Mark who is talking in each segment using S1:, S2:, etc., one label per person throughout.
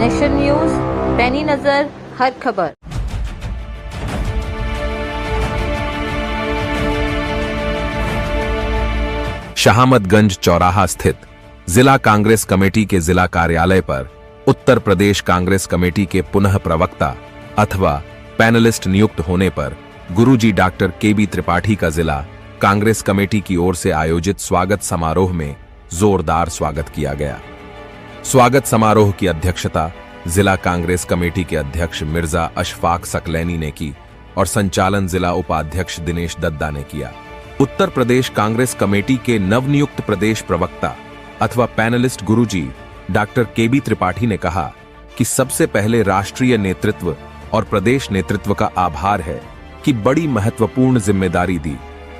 S1: Nation news, पैनी नजर, हर खबर।
S2: शहामतगंज चौराहा स्थित जिला कांग्रेस कमेटी के जिला कार्यालय पर उत्तर प्रदेश कांग्रेस कमेटी के पुनः प्रवक्ता अथवा पैनलिस्ट नियुक्त होने पर गुरुजी डॉक्टर केबी त्रिपाठी का जिला कांग्रेस कमेटी की ओर से आयोजित स्वागत समारोह में जोरदार स्वागत किया गया। स्वागत समारोह की अध्यक्षता जिला कांग्रेस कमेटी के अध्यक्ष मिर्जा अशफाक सकलैनी ने की और संचालन जिला उपाध्यक्ष दिनेश दद्दा ने किया। उत्तर प्रदेश कांग्रेस कमेटी के नवनियुक्त प्रदेश प्रवक्ता अथवा पैनलिस्ट गुरुजी डॉक्टर केबी त्रिपाठी ने कहा कि सबसे पहले राष्ट्रीय नेतृत्व और प्रदेश नेतृत्व का आभार है कि बड़ी महत्वपूर्ण जिम्मेदारी दी,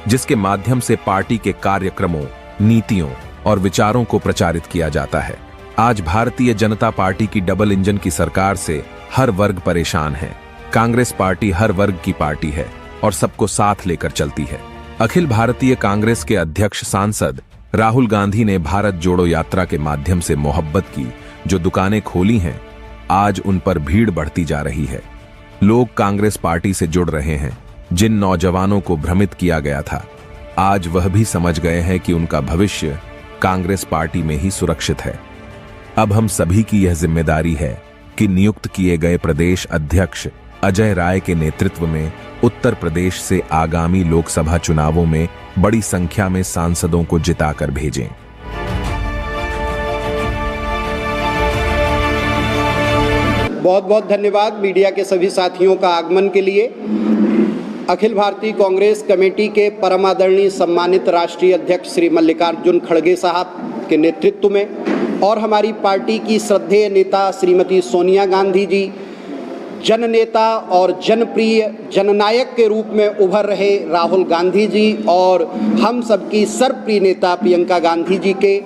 S2: जिसके माध्यम से पार्टी के कार्यक्रमों, नीतियों और विचारों को प्रचारित किया जाता है। आज भारतीय जनता पार्टी की डबल इंजन की सरकार से हर वर्ग परेशान है। कांग्रेस पार्टी हर वर्ग की पार्टी है और सबको साथ लेकर चलती है। अखिल भारतीय कांग्रेस के अध्यक्ष सांसद राहुल गांधी ने भारत जोड़ो यात्रा के माध्यम से मोहब्बत की जो दुकानें खोली हैं, आज उन पर भीड़ बढ़ती जा रही है। लोग कांग्रेस पार्टी से जुड़ रहे हैं। जिन नौजवानों को भ्रमित किया गया था, आज वह भी समझ गए हैं कि उनका भविष्य कांग्रेस पार्टी में ही सुरक्षित है। अब हम सभी की यह जिम्मेदारी है कि नियुक्त किए गए प्रदेश अध्यक्ष अजय राय के नेतृत्व में उत्तर प्रदेश से आगामी लोकसभा चुनावों में बड़ी संख्या में सांसदों को जिताकर भेजें।
S3: बहुत बहुत धन्यवाद मीडिया के सभी साथियों का आगमन के लिए। अखिल भारतीय कांग्रेस कमेटी के परम आदरणीय सम्मानित राष्ट्रीय अध्यक्ष श्री मल्लिकार्जुन खड़गे साहब के नेतृत्व में और हमारी पार्टी की श्रद्धेय नेता श्रीमती सोनिया गांधी जी, जननेता और जनप्रिय जननायक के रूप में उभर रहे राहुल गांधी जी और हम सबकी सर्वप्रिय नेता प्रियंका गांधी जी के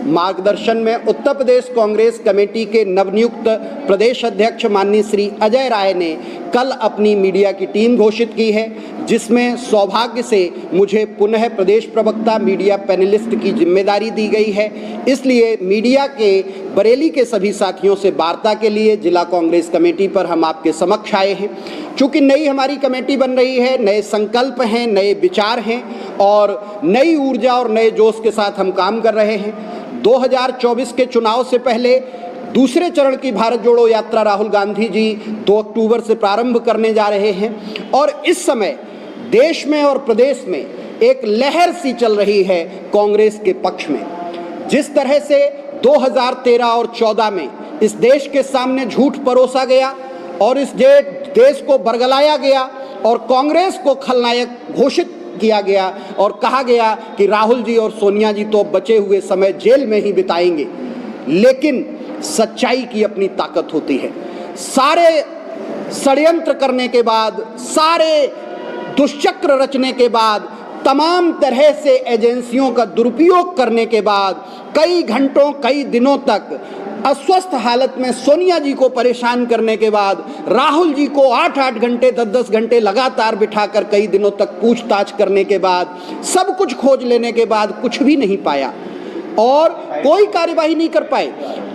S3: मार्गदर्शन में उत्तर प्रदेश कांग्रेस कमेटी के नवनियुक्त प्रदेश अध्यक्ष माननीय श्री अजय राय ने कल अपनी मीडिया की टीम घोषित की है, जिसमें सौभाग्य से मुझे पुनः प्रदेश प्रवक्ता मीडिया पैनलिस्ट की जिम्मेदारी दी गई है। इसलिए मीडिया के बरेली के सभी साथियों से वार्ता के लिए जिला कांग्रेस कमेटी पर हम आपके समक्ष आए हैं। चूँकि नई हमारी कमेटी बन रही है, नए संकल्प हैं, नए विचार हैं और नई ऊर्जा और नए जोश के साथ हम काम कर रहे हैं। 2024 के चुनाव से पहले दूसरे चरण की भारत जोड़ो यात्रा राहुल गांधी जी 2 अक्टूबर से प्रारंभ करने जा रहे हैं और इस समय देश में और प्रदेश में एक लहर सी चल रही है कांग्रेस के पक्ष में। जिस तरह से 2013 और 14 में इस देश के सामने झूठ परोसा गया और इस देश को बरगलाया गया और कांग्रेस को खलनायक घोषित किया गया और कहा गया कि राहुल जी और सोनिया जी तो बचे हुए समय जेल में ही बिताएंगे, लेकिन सच्चाई की अपनी ताकत होती है। सारे षड्यंत्र करने के बाद, सारे दुष्चक्र रचने के बाद, तमाम तरह से एजेंसियों का दुरुपयोग करने के बाद, कई घंटों कई दिनों तक अस्वस्थ हालत में सोनिया जी को परेशान करने के बाद, राहुल जी को 8-8 घंटे 10-10 घंटे लगातार बिठाकर कई दिनों तक पूछताछ करने के बाद, सब कुछ खोज लेने के बाद कुछ भी नहीं पाया और कोई कार्यवाही नहीं कर पाए।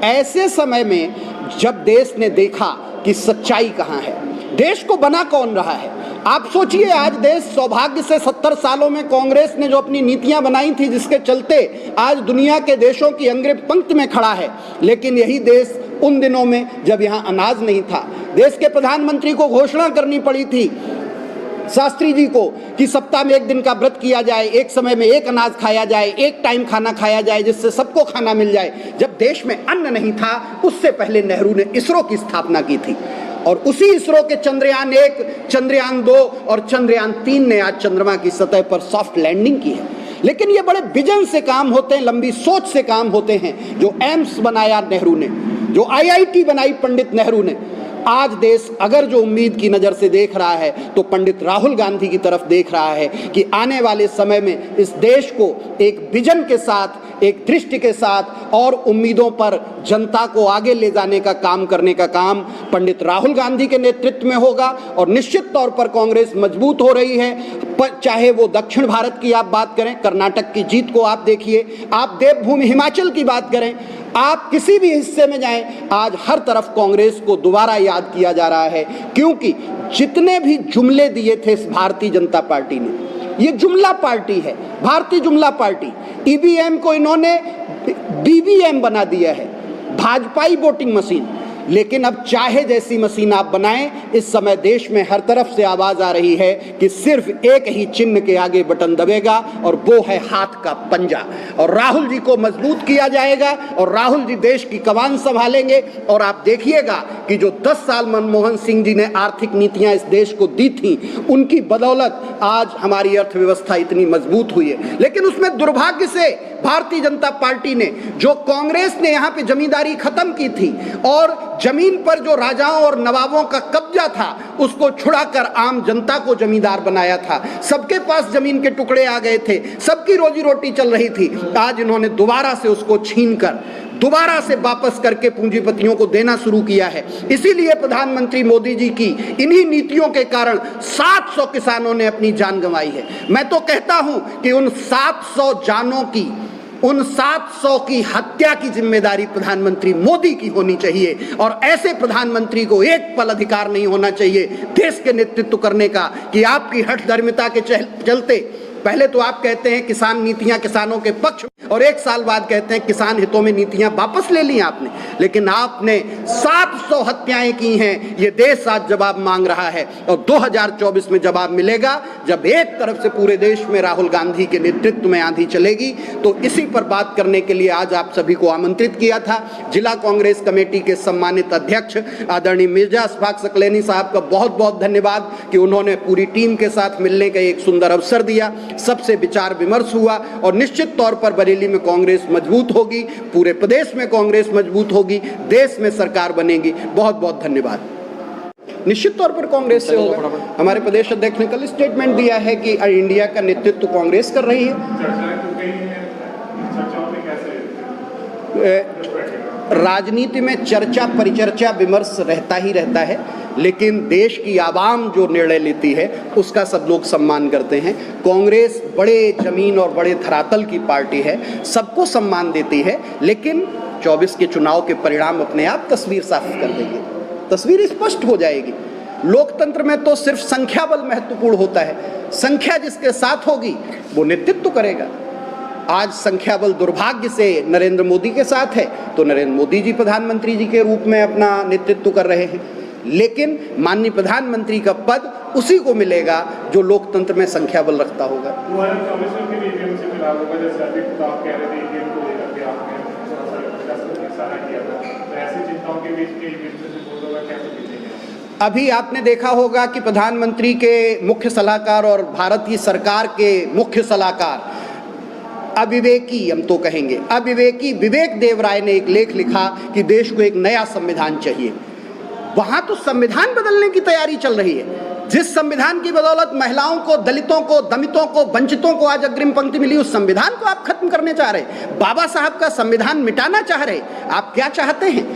S3: ऐसे समय में जब देश ने देखा कि सच्चाई कहाँ है, देश को बना कौन रहा है, आप सोचिए आज देश सौभाग्य से 70 सालों में कांग्रेस ने जो अपनी नीतियां बनाई थी, जिसके चलते आज दुनिया के देशों की अग्रिम पंक्ति में खड़ा है, लेकिन यही देश उन दिनों में जब यहाँ अनाज नहीं था, देश के प्रधानमंत्री को घोषणा करनी पड़ी थी शास्त्री जी को कि सप्ताह में 1 दिन का व्रत किया जाए, एक समय में 1 अनाज खाया जाए, 1 टाइम खाना खाया जाए, जिससे सबको खाना मिल जाए। जब देश में अन्न नहीं था, उससे पहले नेहरू ने इसरो की स्थापना की थी और उसी इसरो के चंद्रयान 1, चंद्रयान 2 और चंद्रयान 3 ने आज चंद्रमा की सतह पर सॉफ्ट लैंडिंग की है। लेकिन ये बड़े विजन से काम होते हैं, लंबी सोच से काम होते हैं। जो एम्स बनाया नेहरू ने, जो IIT बनाई पंडित नेहरू ने, आज देश अगर जो उम्मीद की नज़र से देख रहा है तो पंडित राहुल गांधी की तरफ देख रहा है कि आने वाले समय में इस देश को एक विजन के साथ, एक दृष्टि के साथ और उम्मीदों पर जनता को आगे ले जाने का काम करने का काम पंडित राहुल गांधी के नेतृत्व में होगा और निश्चित तौर पर कांग्रेस मजबूत हो रही है। चाहे वो दक्षिण भारत की आप बात करें, कर्नाटक की जीत को आप देखिए, आप देवभूमि हिमाचल की बात करें, आप किसी भी हिस्से में जाएं, आज हर तरफ कांग्रेस को दोबारा याद किया जा रहा है, क्योंकि जितने भी जुमले दिए थे इस भारतीय जनता पार्टी ने, ये जुमला पार्टी है, भारतीय जुमला पार्टी। ईवीएम को इन्होंने बीवीएम बना दिया है, भाजपाई वोटिंग मशीन। लेकिन अब चाहे जैसी मशीन आप बनाएं, इस समय देश में हर तरफ से आवाज आ रही है कि सिर्फ एक ही चिन्ह के आगे बटन दबेगा और वो है हाथ का पंजा। और राहुल जी को मजबूत किया जाएगा और राहुल जी देश की कमान संभालेंगे। और आप देखिएगा कि जो 10 साल मनमोहन सिंह जी ने आर्थिक नीतियां इस देश को दी थी, उनकी बदौलत आज हमारी अर्थव्यवस्था इतनी मजबूत हुई है। लेकिन उसमें दुर्भाग्य से भारतीय जनता पार्टी ने, जो कांग्रेस ने यहाँ पे जमींदारी खत्म की थी और जमीन पर जो राजाओं और नवाबों का कब्जा था उसको छुड़ाकर आम जनता को जमींदार बनाया था, सबके पास जमीन के टुकड़े आ गए थे, सबकी रोजी रोटी चल रही थी, आज इन्होंने दोबारा से उसको छीनकर दोबारा से वापस करके पूंजीपतियों को देना शुरू किया है। इसीलिए प्रधानमंत्री मोदी जी की इन्हीं नीतियों के कारण 700 किसानों ने अपनी जान गंवाई है। मैं तो कहता हूं कि उन 700 जानों की, उन 700 की हत्या की जिम्मेदारी प्रधानमंत्री मोदी की होनी चाहिए। और ऐसे प्रधानमंत्री को एक पल अधिकार नहीं होना चाहिए देश के नेतृत्व करने का कि आपकी हठधर्मिता के चलते पहले तो आप कहते हैं किसान नीतियां किसानों के पक्ष और 1 साल बाद कहते हैं किसान हितों में नीतियां वापस ले ली आपने। लेकिन आपने 700 हत्याएं की हैं, ये देश आज जवाब मांग रहा है और 2024 में जवाब मिलेगा जब एक तरफ से पूरे देश में राहुल गांधी के नेतृत्व में आंधी चलेगी। तो इसी पर बात करने के लिए आज आप सभी को आमंत्रित किया था। जिला कांग्रेस कमेटी के सम्मानित अध्यक्ष आदरणीय मिर्जा अशफाक सकलैनी साहब का बहुत बहुत धन्यवाद कि उन्होंने पूरी टीम के साथ मिलने का एक सुंदर अवसर दिया, सबसे विचार विमर्श हुआ और निश्चित तौर पर बरेली में कांग्रेस मजबूत होगी, पूरे प्रदेश में कांग्रेस मजबूत होगी, देश में सरकार बनेगी। बहुत बहुत धन्यवाद। निश्चित तौर पर कांग्रेस से होगा। हमारे प्रदेश अध्यक्ष ने कल स्टेटमेंट दिया है कि इंडिया का नेतृत्व कांग्रेस कर रही है। राजनीति में चर्चा परिचर्चा विमर्श रहता ही रहता है, लेकिन देश की आवाम जो निर्णय लेती है उसका सब लोग सम्मान करते हैं। कांग्रेस बड़े जमीन और बड़े धरातल की पार्टी है, सबको सम्मान देती है, लेकिन 24 के चुनाव के परिणाम अपने आप तस्वीर साफ कर देंगे, तस्वीर स्पष्ट हो जाएगी। लोकतंत्र में तो सिर्फ संख्या बल महत्वपूर्ण होता है, संख्या जिसके साथ होगी वो नेतृत्व करेगा। आज संख्या बल दुर्भाग्य से नरेंद्र मोदी के साथ है, तो नरेंद्र मोदी जी प्रधानमंत्री जी के रूप में अपना नेतृत्व कर रहे हैं, लेकिन माननीय प्रधानमंत्री का पद उसी को मिलेगा जो लोकतंत्र में संख्या बल रखता होगा। अभी आपने देखा होगा कि प्रधानमंत्री के मुख्य सलाहकार और भारतीय सरकार के मुख्य सलाहकार अविवेकी, हम तो कहेंगे अविवेकी, विवेक देव राय ने एक लेख लिखा कि देश को एक नया संविधान चाहिए। वहां तो संविधान बदलने की तैयारी चल रही है। जिस संविधान की बदौलत महिलाओं को, दलितों को, दमितों को, वंचितों को आज अग्रिम पंक्ति मिली, उस संविधान को आप खत्म करने चाह रहे, बाबा साहब का संविधान मिटाना चाह रहे। आप क्या चाहते हैं?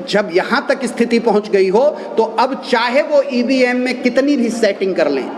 S3: जब यहां तक स्थिति पहुंच गई हो तो अब चाहे वो ईवीएम में कितनी भी सेटिंग कर लें,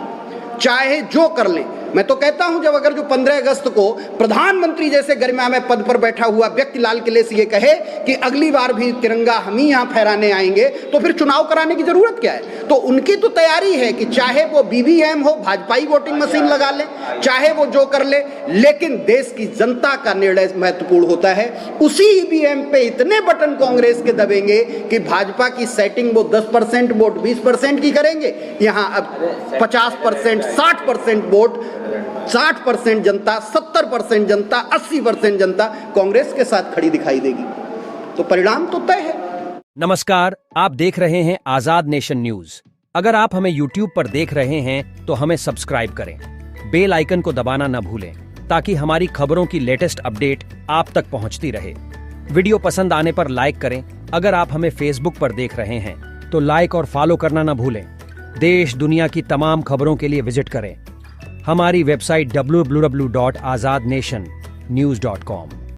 S3: चाहे जो कर लें, मैं तो कहता हूं जब अगर जो 15 अगस्त को प्रधानमंत्री जैसे गरिमा में पद पर बैठा हुआ व्यक्ति लाल किले से ये कहे कि अगली बार भी तिरंगा हम ही यहां फहराने आएंगे, तो फिर चुनाव कराने की जरूरत क्या है? तो उनकी तो तैयारी है कि चाहे वो बीवीएम हो, भाजपाई वोटिंग मशीन लगा ले, चाहे वो जो कर ले, लेकिन देश की जनता का निर्णय महत्वपूर्ण होता है। उसी ईवीएम पे इतने बटन कांग्रेस के दबेंगे कि भाजपा की सेटिंग वो 10% वोट 20% की करेंगे, यहां अब 50% 60% वोट, 60% जनता, 70% जनता, 80% जनता कांग्रेस के साथ खड़ी दिखाई देगी। तो परिणाम तो तय है।
S4: नमस्कार, आप देख रहे हैं आजाद नेशन न्यूज। अगर आप हमें YouTube पर देख रहे हैं तो हमें सब्सक्राइब करें, बेल आइकन को दबाना न भूलें ताकि हमारी खबरों की लेटेस्ट अपडेट आप तक पहुंचती रहे। वीडियो पसंद आने पर लाइक करें। अगर आप हमें Facebook पर देख रहे हैं तो लाइक और फॉलो करना न भूलें। देश दुनिया की तमाम खबरों के लिए विजिट करें हमारी वेबसाइट www.azadnationnews.com।